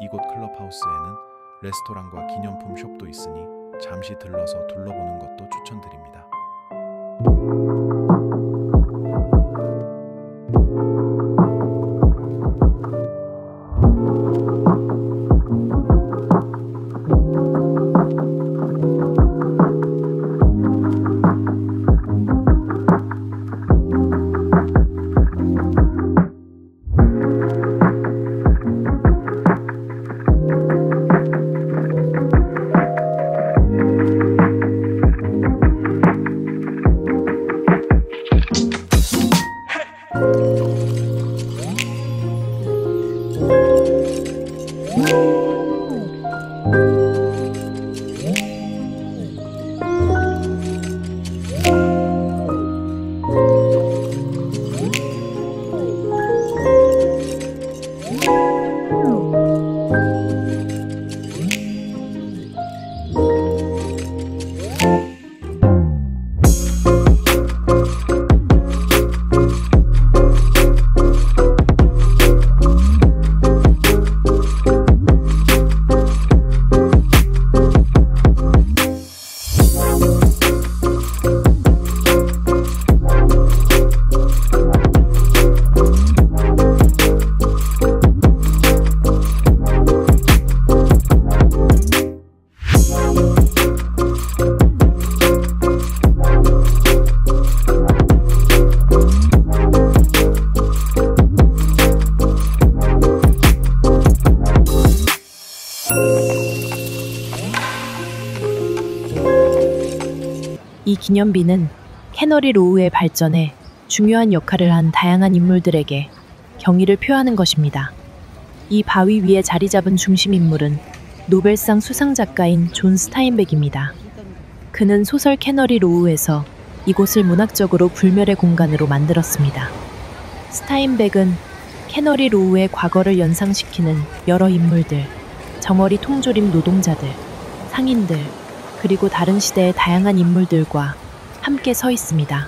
이곳 클럽하우스에는 레스토랑과 기념품 숍도 있으니 잠시 들러서 둘러보는 것도 추천드립니다. 이 기념비는 캐너리 로우의 발전에 중요한 역할을 한 다양한 인물들에게 경의를 표하는 것입니다. 이 바위 위에 자리 잡은 중심 인물은 노벨상 수상 작가인 존 스타인백입니다. 그는 소설 캐너리 로우에서 이곳을 문학적으로 불멸의 공간으로 만들었습니다. 스타인백은 캐너리 로우의 과거를 연상시키는 여러 인물들, 정어리 통조림 노동자들, 상인들, 그리고 다른 시대의 다양한 인물들과 함께 서 있습니다.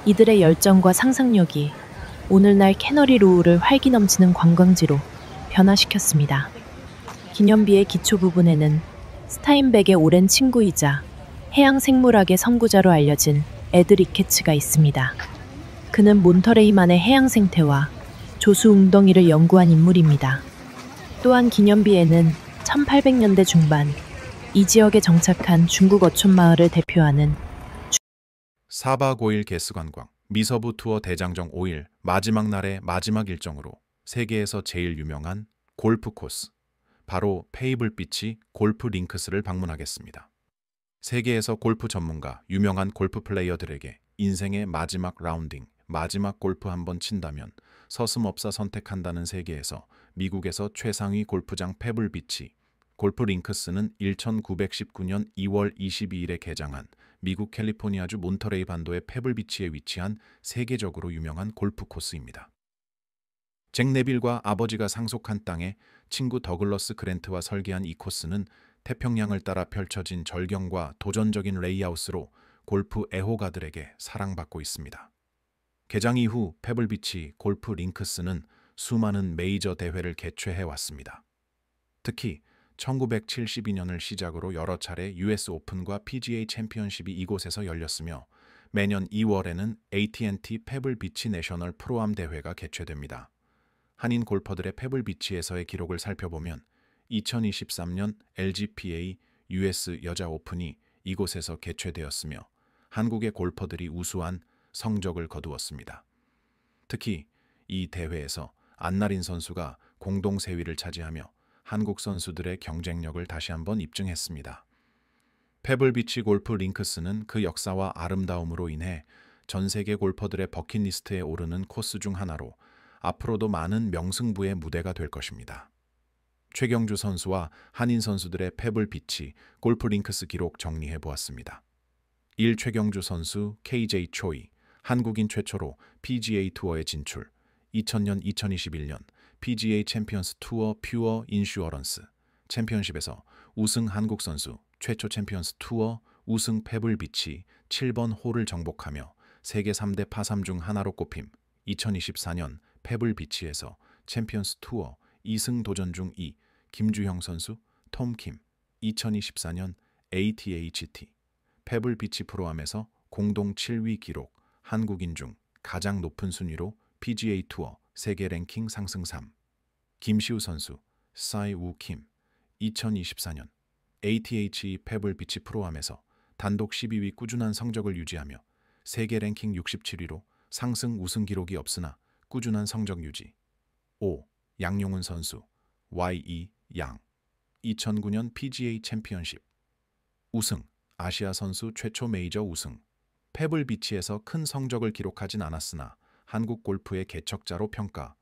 이들의 열정과 상상력이 오늘날 캐너리 로우를 활기 넘치는 관광지로 변화시켰습니다. 기념비의 기초 부분에는 스타인백의 오랜 친구이자 해양 생물학의 선구자로 알려진 에드 리케츠가 있습니다. 그는 몬터레이만의 해양 생태와 조수 웅덩이를 연구한 인물입니다. 또한 기념비에는 1800년대 중반 이 지역에 정착한 중국 어촌 마을을 대표하는 4박 5일 게스관광 미서부 투어 대장정 5일 마지막 날의 마지막 일정으로 세계에서 제일 유명한 골프 코스, 바로 페이블 비치 골프 링크스를 방문하겠습니다. 세계에서 골프 전문가, 유명한 골프 플레이어들에게 인생의 마지막 라운딩, 마지막 골프 한번 친다면 서슴없사 선택한다는 세계에서 미국에서 최상위 골프장 페블 비치 골프 링크스는 1919년 2월 22일에 개장한 미국 캘리포니아주 몬터레이 반도의 페블 비치에 위치한 세계적으로 유명한 골프 코스입니다. 잭 네빌과 아버지가 상속한 땅에 친구 더글러스 그랜트와 설계한 이 코스는 태평양을 따라 펼쳐진 절경과 도전적인 레이아웃으로 골프 애호가들에게 사랑받고 있습니다. 개장 이후 페블 비치 골프 링크스는 수많은 메이저 대회를 개최해 왔습니다. 특히 1972년을 시작으로 여러 차례 US 오픈과 PGA 챔피언십이 이곳에서 열렸으며 매년 2월에는 AT&T 페블 비치 내셔널 프로암 대회가 개최됩니다. 한인 골퍼들의 페블 비치에서의 기록을 살펴보면 2023년 LGPA US 여자 오픈이 이곳에서 개최되었으며 한국의 골퍼들이 우수한 성적을 거두었습니다. 특히 이 대회에서 안나린 선수가 공동 세위를 차지하며 한국 선수들의 경쟁력을 다시 한번 입증했습니다. 페블비치 골프 링크스는 그 역사와 아름다움으로 인해 전 세계 골퍼들의 버킷리스트에 오르는 코스 중 하나로 앞으로도 많은 명승부의 무대가 될 것입니다. 최경주 선수와 한인 선수들의 페블비치 골프 링크스 기록 정리해 보았습니다. 1. 최경주 선수 KJ 초이, 한국인 최초로 PGA 투어에 진출, 2000년-2021년 PGA 챔피언스 투어 퓨어 인슈어런스 챔피언십에서 우승 한국 선수, 최초 챔피언스 투어 우승 페블비치 7번 홀을 정복하며 세계 3대 파3 중 하나로 꼽힘, 2024년 페블비치에서 챔피언스 투어 2승 도전 중 2, 김주형 선수, 톰킴, 2024년 ATAGT 페블비치 프로암에서 공동 7위 기록, 한국인 중 가장 높은 순위로 PGA 투어 세계 랭킹 상승 3. 김시우 선수, 사이우 킴, 2024년 ATH 페블비치 프로암에서 단독 12위 꾸준한 성적을 유지하며 세계 랭킹 67위로 상승 우승 기록이 없으나 꾸준한 성적 유지. 5. 양용훈 선수, YE 양, 2009년 PGA 챔피언십 우승, 아시아 선수 최초 메이저 우승. 페블비치에서 큰 성적을 기록하진 않았으나 한국 골프의 개척자로 평가.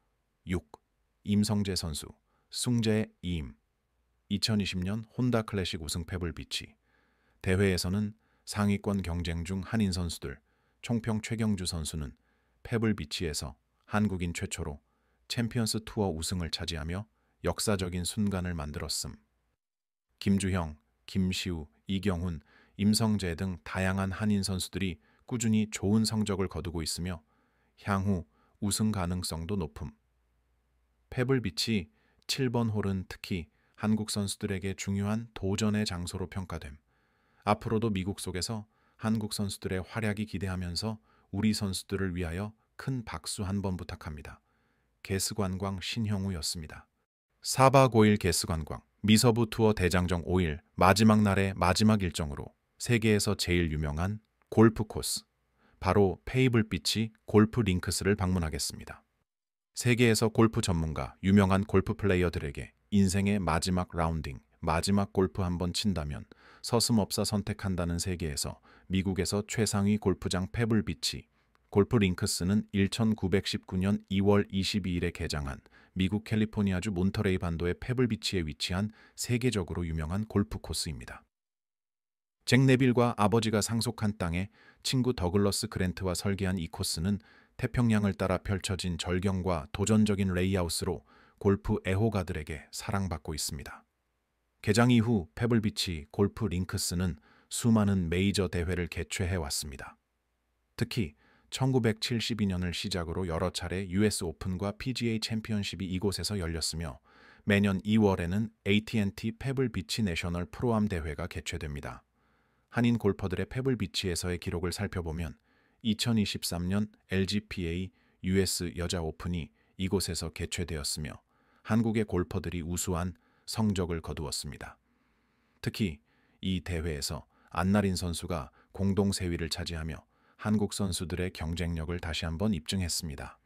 6. 임성재 선수, 숭재 이임, 2020년 혼다 클래식 우승 페블비치. 대회에서는 상위권 경쟁 중 한인 선수들, 총평 최경주 선수는 페블비치에서 한국인 최초로 챔피언스 투어 우승을 차지하며 역사적인 순간을 만들었음. 김주형, 김시우, 이경훈, 임성재 등 다양한 한인 선수들이 꾸준히 좋은 성적을 거두고 있으며 향후 우승 가능성도 높음. 페블비치 7번 홀은 특히 한국 선수들에게 중요한 도전의 장소로 평가됨. 앞으로도 미국 속에서 한국 선수들의 활약이 기대하면서 우리 선수들을 위하여 큰 박수 한번 부탁합니다. 개스관광 신형우였습니다. 4박 5일 개스관광 미서부 투어 대장정 5일 마지막 날의 마지막 일정으로 세계에서 제일 유명한 골프 코스, 바로 페이블비치 골프 링크스를 방문하겠습니다. 세계에서 골프 전문가, 유명한 골프 플레이어들에게 인생의 마지막 라운딩, 마지막 골프 한번 친다면 서슴없어 선택한다는 세계에서 미국에서 최상위 골프장 페블비치 골프 링크스는 1919년 2월 22일에 개장한 미국 캘리포니아주 몬터레이 반도의 페블비치에 위치한 세계적으로 유명한 골프 코스입니다. 잭 네빌과 아버지가 상속한 땅에 친구 더글러스 그랜트와 설계한 이 코스는 태평양을 따라 펼쳐진 절경과 도전적인 레이아웃으로 골프 애호가들에게 사랑받고 있습니다. 개장 이후 페블비치 골프 링크스는 수많은 메이저 대회를 개최해왔습니다. 특히 1972년을 시작으로 여러 차례 US 오픈과 PGA 챔피언십이 이곳에서 열렸으며 매년 2월에는 AT&T 페블비치 내셔널 프로암 대회가 개최됩니다. 한인 골퍼들의 페블비치에서의 기록을 살펴보면 2023년 LGPA US 여자 오픈이 이곳에서 개최되었으며 한국의 골퍼들이 우수한 성적을 거두었습니다. 특히 이 대회에서 안나린 선수가 공동 세위를 차지하며 한국 선수들의 경쟁력을 다시 한번 입증했습니다.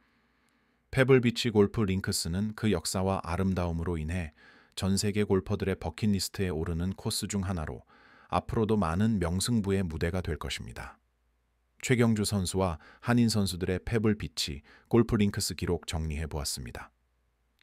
페블비치 골프 링크스는 그 역사와 아름다움으로 인해 전 세계 골퍼들의 버킷리스트에 오르는 코스 중 하나로 앞으로도 많은 명승부의 무대가 될 것입니다. 최경주 선수와 한인 선수들의 페블비치 골프 링크스 기록 정리해 보았습니다.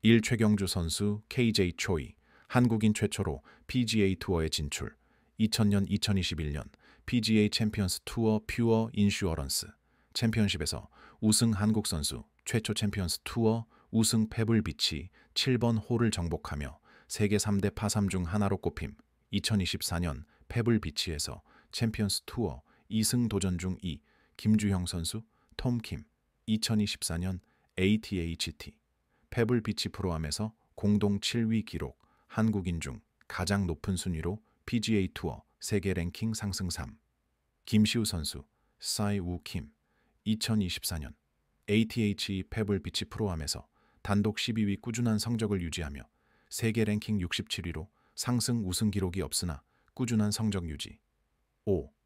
1. 최경주 선수 KJ 초이, 한국인 최초로 PGA 투어에 진출, 2000년-2021년 PGA 챔피언스 투어 퓨어 인슈어런스 챔피언십에서 우승 한국 선수, 최초 챔피언스 투어 우승 페블비치 7번 홀을 정복하며 세계 3대 파3 중 하나로 꼽힘, 2024년 페블비치에서 챔피언스 투어 2승 도전 중 2, 김주형 선수, 톰킴, 2024년 ATAGT 페블비치 프로암에서 공동 7위 기록, 한국인 중 가장 높은 순위로 PGA 투어 세계 랭킹 상승 3. 김시우 선수, 사이우 킴, 2024년 ATH 페블비치 프로암에서 단독 12위 꾸준한 성적을 유지하며 세계 랭킹 67위로 상승 우승 기록이 없으나 꾸준한 성적 유지. 5.